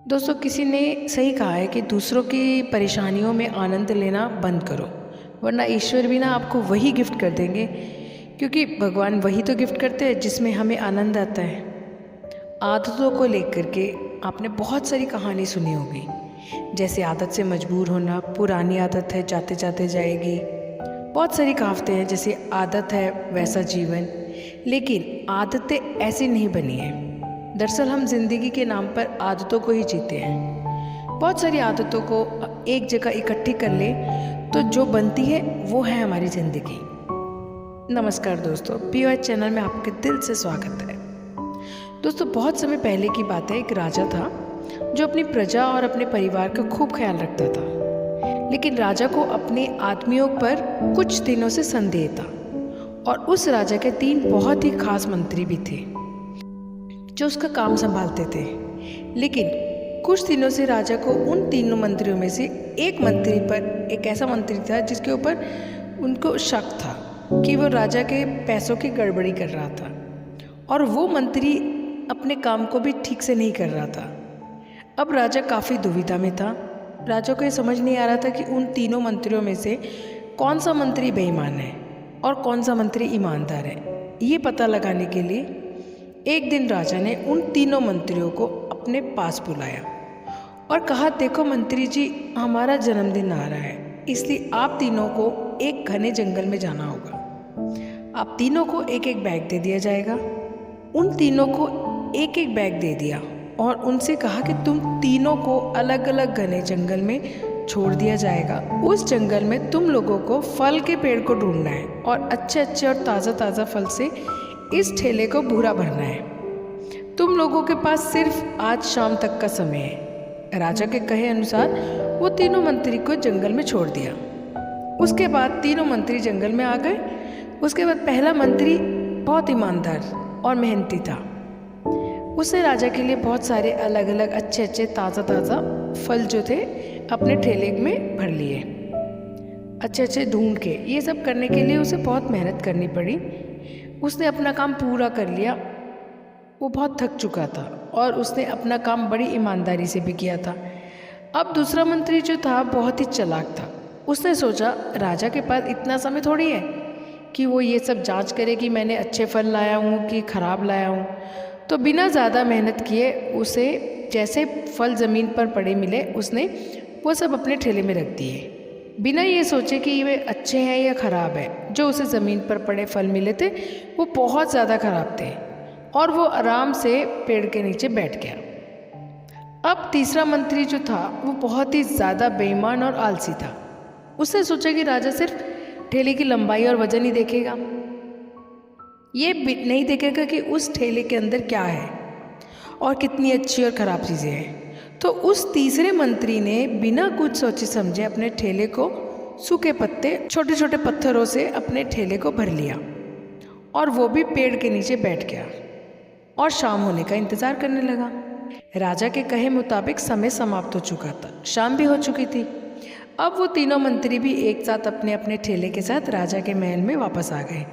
दोस्तों, किसी ने सही कहा है कि दूसरों की परेशानियों में आनंद लेना बंद करो, वरना ईश्वर भी ना आपको वही गिफ्ट कर देंगे, क्योंकि भगवान वही तो गिफ्ट करते हैं जिसमें हमें आनंद आता है। आदतों को लेकर के आपने बहुत सारी कहानी सुनी होगी, जैसे आदत से मजबूर होना, पुरानी आदत है जाते जाते जाएगी। बहुत सारी कहावतें हैं, जैसे आदत है वैसा जीवन। लेकिन आदतें ऐसी नहीं बनी हैं। दरअसल हम जिंदगी के नाम पर आदतों को ही जीते हैं। बहुत सारी आदतों को एक जगह इकट्ठी कर ले तो जो बनती है वो है हमारी ज़िंदगी। नमस्कार दोस्तों, POH चैनल में आपके दिल से स्वागत है। दोस्तों, बहुत समय पहले की बात है, एक राजा था जो अपनी प्रजा और अपने परिवार का खूब ख्याल रखता था। लेकिन राजा को अपने आदमियों पर कुछ दिनों से संदेह था, और उस राजा के 3 बहुत ही खास मंत्री भी थे जो उसका काम संभालते थे। लेकिन कुछ दिनों से राजा को उन तीनों मंत्रियों में से एक मंत्री पर, एक ऐसा मंत्री था जिसके ऊपर उनको शक था कि वो राजा के पैसों की गड़बड़ी कर रहा था, और वो मंत्री अपने काम को भी ठीक से नहीं कर रहा था। अब राजा काफ़ी दुविधा में था। राजा को ये समझ नहीं आ रहा था कि उन तीनों मंत्रियों में से कौन सा मंत्री बेईमान है और कौन सा मंत्री ईमानदार है। ये पता लगाने के लिए एक दिन राजा ने उन तीनों मंत्रियों को अपने पास बुलाया और कहा, देखो मंत्री जी, हमारा जन्मदिन आ रहा है, इसलिए आप तीनों को एक घने जंगल में जाना होगा। आप तीनों को एक एक बैग दे दिया जाएगा। उन तीनों को एक एक बैग दे दिया और उनसे कहा कि तुम तीनों को अलग अलग घने जंगल में छोड़ दिया जाएगा। उस जंगल में तुम लोगों को फल के पेड़ को ढूंढना है और अच्छे अच्छे और ताज़ा ताज़ा फल से इस ठेले को भूरा भरना है। तुम लोगों के पास सिर्फ आज शाम तक का समय है। राजा के कहे अनुसार वो तीनों मंत्री को जंगल में छोड़ दिया। उसके बाद तीनों मंत्री जंगल में आ गए। उसके बाद पहला मंत्री बहुत ईमानदार और मेहनती था। उसने राजा के लिए बहुत सारे अलग अलग अच्छे अच्छे ताज़ा ताज़ा फल जो थे अपने ठेले में भर लिए, अच्छे अच्छे ढूंढ के। ये सब करने के लिए उसे बहुत मेहनत करनी पड़ी। उसने अपना काम पूरा कर लिया। वो बहुत थक चुका था और उसने अपना काम बड़ी ईमानदारी से भी किया था। अब दूसरा मंत्री जो था बहुत ही चालाक था। उसने सोचा, राजा के पास इतना समय थोड़ी है कि वो ये सब जांच करे कि मैंने अच्छे फल लाया हूँ कि ख़राब लाया हूँ। तो बिना ज़्यादा मेहनत किए उसे जैसे फल ज़मीन पर पड़े मिले, उसने वो सब अपने ठेले में रख दिए, बिना ये सोचे कि ये अच्छे हैं या ख़राब है। जो उसे ज़मीन पर पड़े फल मिले थे वो बहुत ज़्यादा ख़राब थे, और वो आराम से पेड़ के नीचे बैठ गया। अब तीसरा मंत्री जो था वो बहुत ही ज़्यादा बेईमान और आलसी था। उसने सोचा कि राजा सिर्फ ठेले की लंबाई और वजन ही देखेगा, ये नहीं देखेगा कि उस ठेले के अंदर क्या है और कितनी अच्छी और ख़राब चीज़ें हैं। तो उस तीसरे मंत्री ने बिना कुछ सोचे समझे अपने ठेले को सूखे पत्ते, छोटे छोटे पत्थरों से अपने ठेले को भर लिया, और वो भी पेड़ के नीचे बैठ गया और शाम होने का इंतज़ार करने लगा। राजा के कहे मुताबिक समय समाप्त हो चुका था, शाम भी हो चुकी थी। अब वो तीनों मंत्री भी एक साथ अपने अपने ठेले के साथ राजा के महल में वापस आ गए।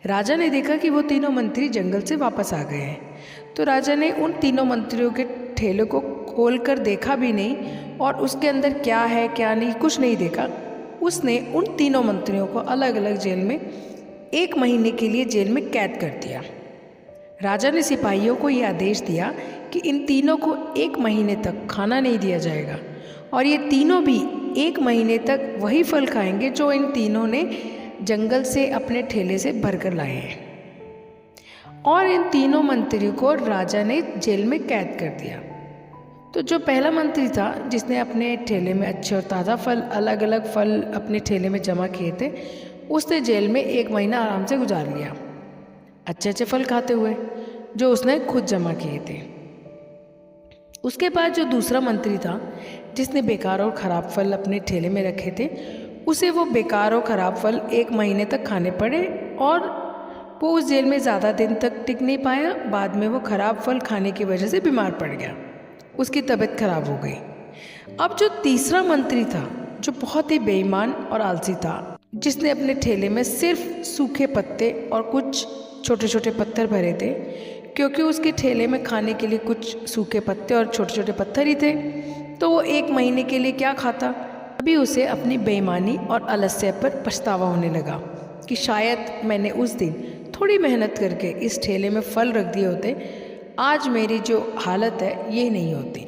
राजा ने देखा कि वो तीनों मंत्री जंगल से वापस आ गए हैं। तो राजा ने उन तीनों मंत्रियों के ठेले को खोलकर देखा भी नहीं, और उसके अंदर क्या है क्या नहीं कुछ नहीं देखा। उसने उन तीनों मंत्रियों को अलग अलग जेल में 1 महीने के लिए जेल में कैद कर दिया। राजा ने सिपाहियों को ये आदेश दिया कि इन तीनों को 1 महीने तक खाना नहीं दिया जाएगा, और ये तीनों भी 1 महीने तक वही फल खाएंगे जो इन तीनों ने जंगल से अपने ठेले से भरकर लाए हैं। और इन तीनों मंत्रियों को राजा ने जेल में कैद कर दिया। तो जो पहला मंत्री था, जिसने अपने ठेले में अच्छे और ताज़ा फल, अलग अलग फल अपने ठेले में जमा किए थे, उसने जेल में 1 महीना आराम से गुजार लिया, अच्छे अच्छे फल खाते हुए जो उसने खुद जमा किए थे। उसके बाद जो दूसरा मंत्री था, जिसने बेकार और ख़राब फल अपने ठेले में रखे थे, उसे वो बेकार और ख़राब फल 1 महीने तक खाने पड़े, और वो उस जेल में ज़्यादा दिन तक टिक नहीं पाया। बाद में वो ख़राब फल खाने की वजह से बीमार पड़ गया, उसकी तबीयत खराब हो गई। अब जो तीसरा मंत्री था, जो बहुत ही बेईमान और आलसी था, जिसने अपने ठेले में सिर्फ सूखे पत्ते और कुछ छोटे छोटे पत्थर भरे थे, क्योंकि उसके ठेले में खाने के लिए कुछ सूखे पत्ते और छोटे छोटे पत्थर ही थे, तो वो 1 महीने के लिए क्या खाता। अभी उसे अपनी बेईमानी और आलस्य पर पछतावा होने लगा कि शायद मैंने उस दिन थोड़ी मेहनत करके इस ठेले में फल रख दिए होते, आज मेरी जो हालत है ये नहीं होती।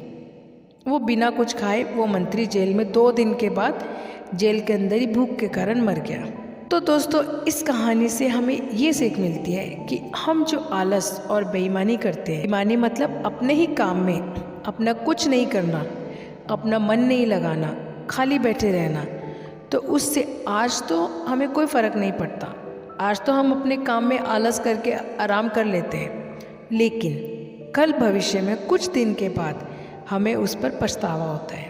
वो बिना कुछ खाए वो मंत्री जेल में 2 दिन के बाद जेल के अंदर ही भूख के कारण मर गया। तो दोस्तों, इस कहानी से हमें ये सीख मिलती है कि हम जो आलस और बेईमानी करते हैं, बेईमानी मतलब अपने ही काम में अपना कुछ नहीं करना, अपना मन नहीं लगाना, खाली बैठे रहना, तो उससे आज तो हमें कोई फ़र्क नहीं पड़ता। आज तो हम अपने काम में आलस करके आराम कर लेते हैं, लेकिन कल भविष्य में कुछ दिन के बाद हमें उस पर पछतावा होता है।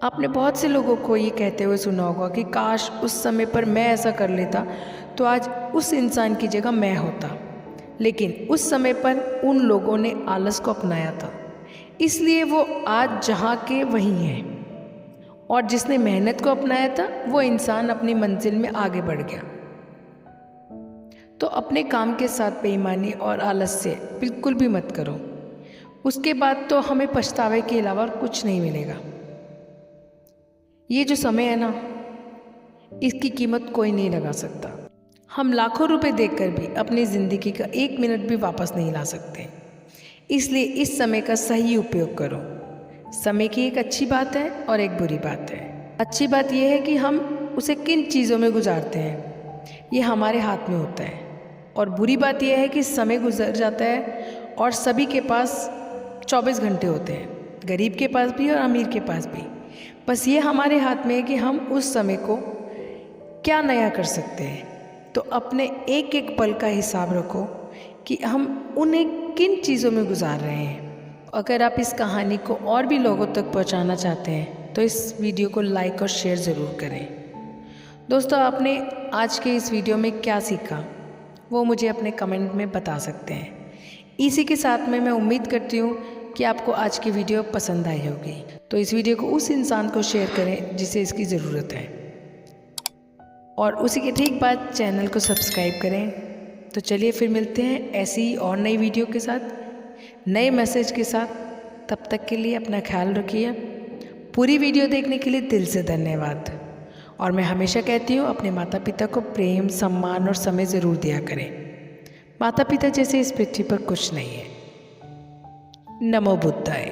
आपने बहुत से लोगों को ये कहते हुए सुना होगा कि काश उस समय पर मैं ऐसा कर लेता तो आज उस इंसान की जगह मैं होता। लेकिन उस समय पर उन लोगों ने आलस को अपनाया था, इसलिए वो आज जहाँ के वहीं हैं, और जिसने मेहनत को अपनाया था वो इंसान अपनी मंजिल में आगे बढ़ गया। तो अपने काम के साथ बेईमानी और आलस से बिल्कुल भी मत करो, उसके बाद तो हमें पछतावे के अलावा कुछ नहीं मिलेगा। ये जो समय है ना, इसकी कीमत कोई नहीं लगा सकता। हम लाखों रुपए देकर भी अपनी ज़िंदगी का 1 मिनट भी वापस नहीं ला सकते। इसलिए इस समय का सही उपयोग करो। समय की एक अच्छी बात है और एक बुरी बात है। अच्छी बात यह है कि हम उसे किन चीज़ों में गुजारते हैं, ये हमारे हाथ में होता है। और बुरी बात यह है कि समय गुजर जाता है और सभी के पास 24 घंटे होते हैं, गरीब के पास भी और अमीर के पास भी। बस ये हमारे हाथ में है कि हम उस समय को क्या नया कर सकते हैं। तो अपने एक एक पल का हिसाब रखो कि हम उन्हें किन चीज़ों में गुजार रहे हैं। अगर आप इस कहानी को और भी लोगों तक पहुंचाना चाहते हैं तो इस वीडियो को लाइक और शेयर ज़रूर करें। दोस्तों, आपने आज के इस वीडियो में क्या सीखा वो मुझे अपने कमेंट में बता सकते हैं। इसी के साथ में मैं उम्मीद करती हूँ कि आपको आज की वीडियो पसंद आई होगी। तो इस वीडियो को उस इंसान को शेयर करें जिसे इसकी ज़रूरत है, और उसी के ठीक बाद चैनल को सब्सक्राइब करें। तो चलिए फिर मिलते हैं ऐसी ही और नई वीडियो के साथ, नए मैसेज के साथ। तब तक के लिए अपना ख्याल रखिए। पूरी वीडियो देखने के लिए दिल से धन्यवाद। और मैं हमेशा कहती हूँ, अपने माता पिता को प्रेम, सम्मान और समय ज़रूर दिया करें। माता पिता जैसे इस पृथ्वी पर कुछ नहीं है। नमो बुद्धाय।